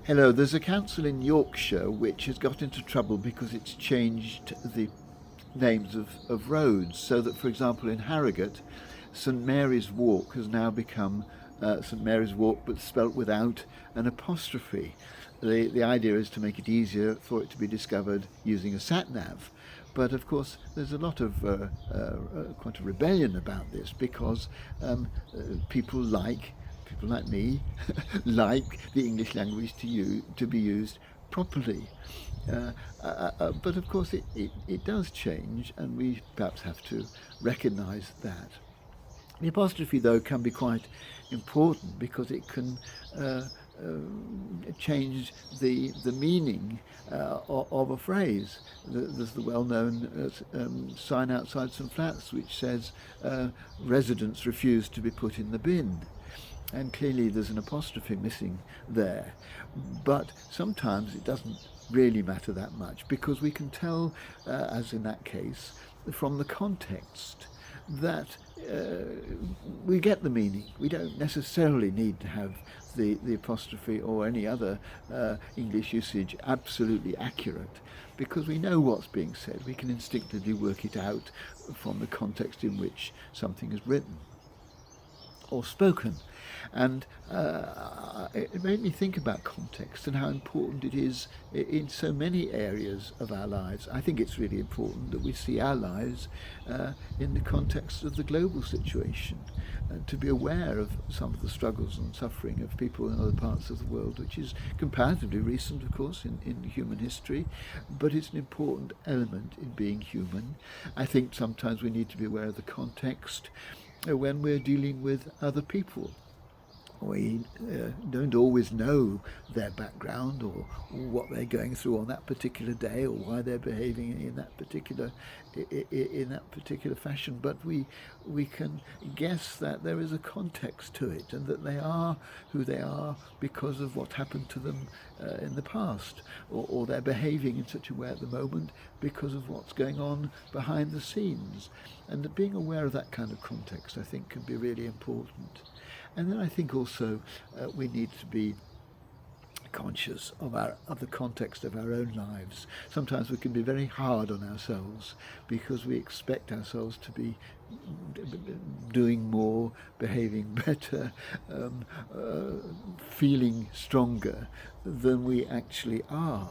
Hello, there's a council in Yorkshire which has got into trouble because it's changed the names of roads, so that, for example, in Harrogate, St Mary's Walk has now become St Mary's Walk but spelt without an apostrophe. The idea is to make it easier for it to be discovered using a sat nav. But of course, there's a lot of quite a rebellion about this because people like me like the English language to be used properly. But of course, it does change, and we perhaps have to recognise that. The apostrophe, though, can be quite important because it can change the meaning of a phrase. There's the well-known sign outside some flats which says residents refuse to be put in the bin. And clearly there's an apostrophe missing there. But sometimes it doesn't really matter that much because we can tell, as in that case, from the context that we get the meaning. We don't necessarily need to have the apostrophe or any other English usage absolutely accurate because we know what's being said. We can instinctively work it out from the context in which something is written or spoken. And it made me think about context and how important it is in so many areas of our lives. I think it's really important that we see our lives in the context of the global situation, to be aware of some of the struggles and suffering of people in other parts of the world, which is comparatively recent, of course, in human history, but it's an important element in being human. I think sometimes we need to be aware of the context when we're dealing with other people. We don't always know their background or what they're going through on that particular day or why they're behaving in that particular fashion, but we can guess that there is a context to it and that they are who they are because of what happened to them in the past, or they're behaving in such a way at the moment because of what's going on behind the scenes. And being aware of that kind of context, I think, can be really important. And then I think also we need to be conscious of the context of our own lives. Sometimes we can be very hard on ourselves because we expect ourselves to be doing more, behaving better, feeling stronger than we actually are.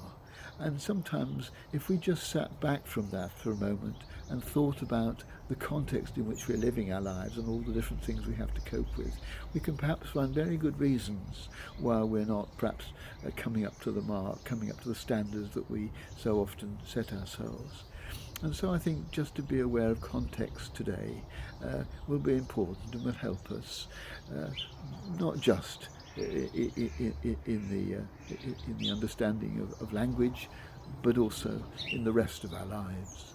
And sometimes if we just sat back from that for a moment and thought about the context in which we're living our lives and all the different things we have to cope with, we can perhaps find very good reasons why we're not perhaps coming up to the mark, coming up to the standards that we so often set ourselves. And so I think just to be aware of context today will be important and will help us, not just in the understanding of language, but also in the rest of our lives.